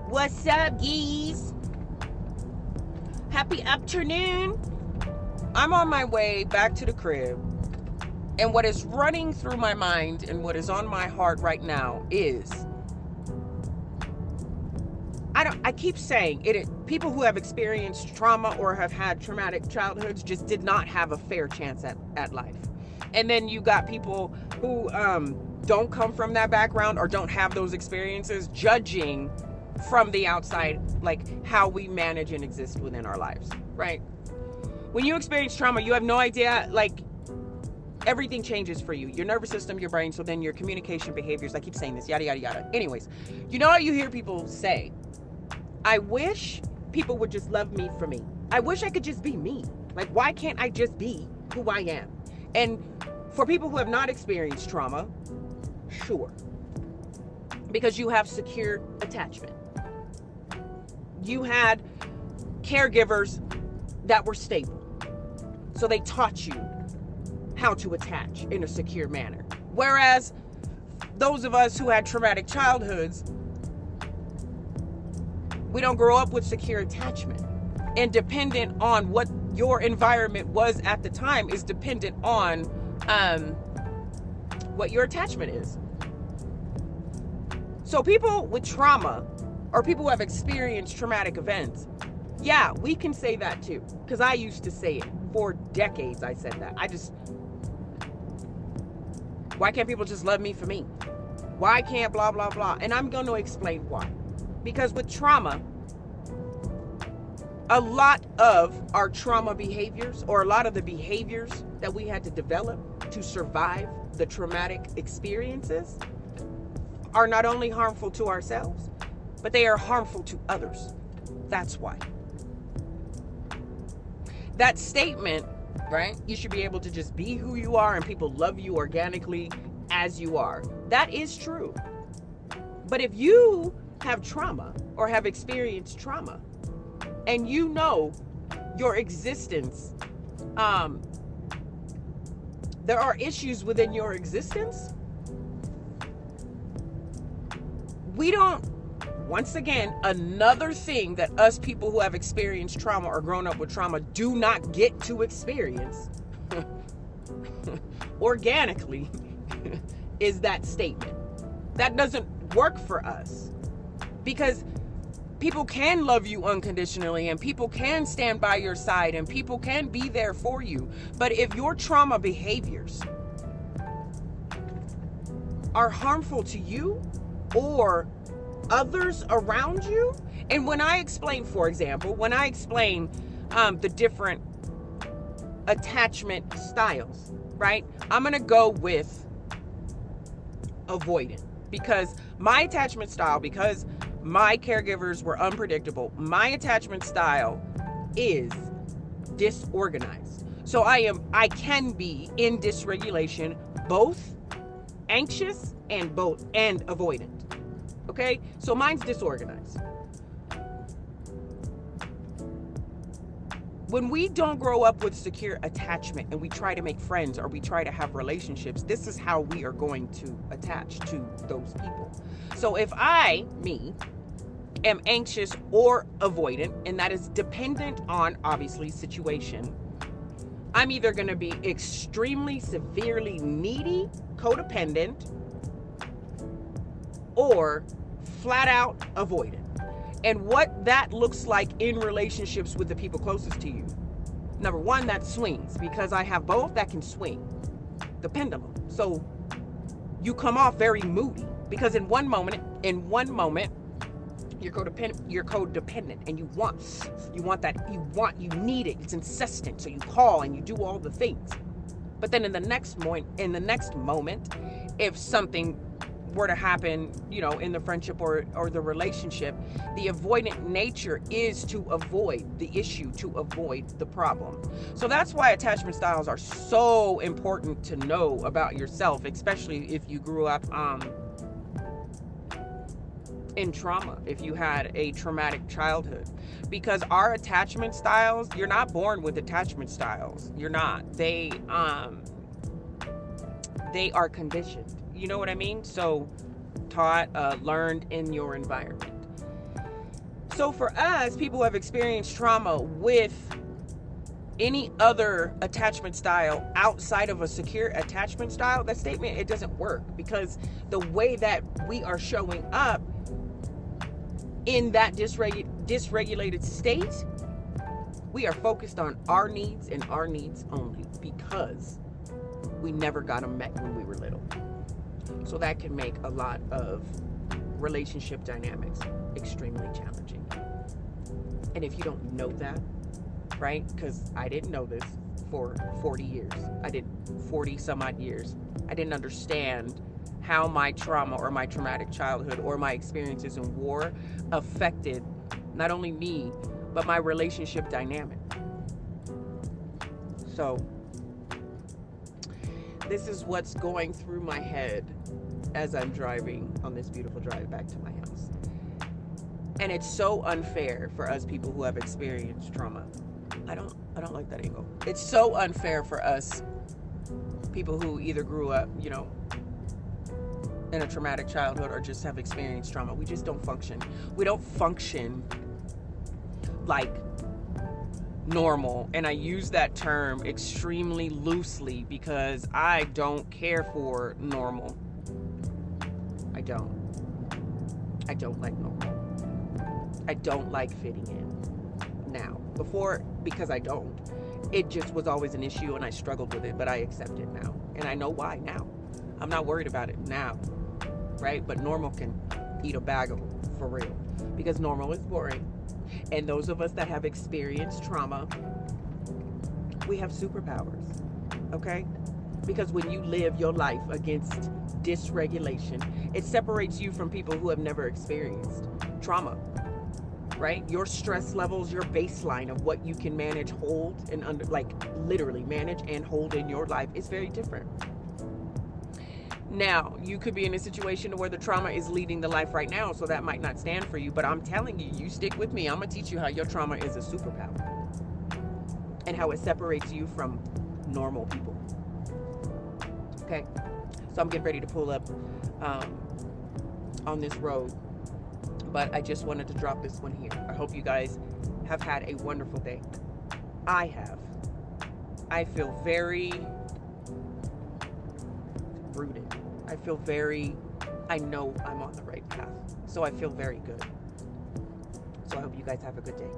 What's up, geese? Happy afternoon. I'm on my way back to the crib, and what is running through my mind and what is on my heart right now is I keep saying it, people who have experienced trauma or have had traumatic childhoods just did not have a fair chance at life. And then you got people who don't come from that background or don't have those experiences, judging from the outside, like how we manage and exist within our lives, right? When you experience trauma, you have no idea, like, everything changes for you. Your nervous system, your brain, so then your communication behaviors, I keep saying this, yada, yada, yada. Anyways, you know what you hear people say? I wish people would just love me for me. I wish I could just be me. Like, why can't I just be who I am? And for people who have not experienced trauma, sure. Because you have secure attachment. You had caregivers that were stable. So they taught you how to attach in a secure manner. Whereas those of us who had traumatic childhoods, we don't grow up with secure attachment. And dependent on what your environment was at the time is dependent on what your attachment is. So people with trauma or people who have experienced traumatic events, yeah, we can say that too. Because I used to say it for decades. I said that. Why can't people just love me for me? Why can't blah, blah, blah? And I'm going to explain why. Because with trauma, a lot of our trauma behaviors, or a lot of the behaviors that we had to develop to survive the traumatic experiences, are not only harmful to ourselves, but they are harmful to others. That's why. That statement, right? You should be able to just be who you are and people love you organically as you are. That is true. But if you have trauma or have experienced trauma and you know your existence, there are issues within your existence, we don't, once again, another thing that us people who have experienced trauma or grown up with trauma do not get to experience organically is that statement. That doesn't work for us because people can love you unconditionally and people can stand by your side and people can be there for you. But if your trauma behaviors are harmful to you or others around you, and when I explain, for example, the different attachment styles, right? I'm going to go with avoidant because my attachment style, because my caregivers were unpredictable, my attachment style is disorganized. So I can be in dysregulation, both anxious and avoidant. Okay? So mine's disorganized. When we don't grow up with secure attachment and we try to make friends or we try to have relationships, this is how we are going to attach to those people. So if me, am anxious or avoidant, and that is dependent on, obviously, situation, I'm either going to be extremely severely needy, codependent, or flat out avoidant. And what that looks like in relationships with the people closest to you. Number one, that swings, because I have both that can swing. The pendulum. So you come off very moody because in one moment, you're codependent and you need it. It's incessant. So you call and you do all the things. But then in the next moment, if something were to happen, in the friendship or the relationship, the avoidant nature is to avoid the issue, to avoid the problem. So that's why attachment styles are so important to know about yourself, especially if you grew up in trauma, if you had a traumatic childhood. Because our attachment styles, you're not born with attachment styles. You're not. They are conditioned. You know what I mean? So taught, learned in your environment. So for us, people who have experienced trauma with any other attachment style outside of a secure attachment style, that statement, it doesn't work, because the way that we are showing up in that dysregulated state, we are focused on our needs and our needs only, because we never got them met when we were little. So that can make a lot of relationship dynamics extremely challenging. And if you don't know that, right? Because I didn't know this for 40 years. I did 40 some odd years. I didn't understand how my trauma or my traumatic childhood or my experiences in war affected not only me, but my relationship dynamic. So this is what's going through my head as I'm driving on this beautiful drive back to my house. And it's so unfair for us people who have experienced trauma. I don't like that angle. It's so unfair for us people who either grew up, you know, in a traumatic childhood or just have experienced trauma. We just don't function. We don't function like normal. And I use that term extremely loosely because I don't care for normal. I don't like normal. I don't like fitting in now. Before, because I don't, it just was always an issue and I struggled with it, but I accept it now. And I know why now. I'm not worried about it now, right? But normal can eat a bag of them, for real, because normal is boring. And those of us that have experienced trauma, we have superpowers, okay? Because when you live your life against dysregulation, it separates you from people who have never experienced trauma, right? Your stress levels, your baseline of what you can manage, hold, and literally manage and hold in your life is very different. Now, you could be in a situation where the trauma is leading the life right now, so that might not stand for you, but I'm telling you, you stick with me. I'm going to teach you how your trauma is a superpower and how it separates you from normal people. Okay? So I'm getting ready to pull up on this road, but I just wanted to drop this one here. I hope you guys have had a wonderful day. I have. I feel very rooted. I know I'm on the right path. So I feel very good. So I hope you guys have a good day.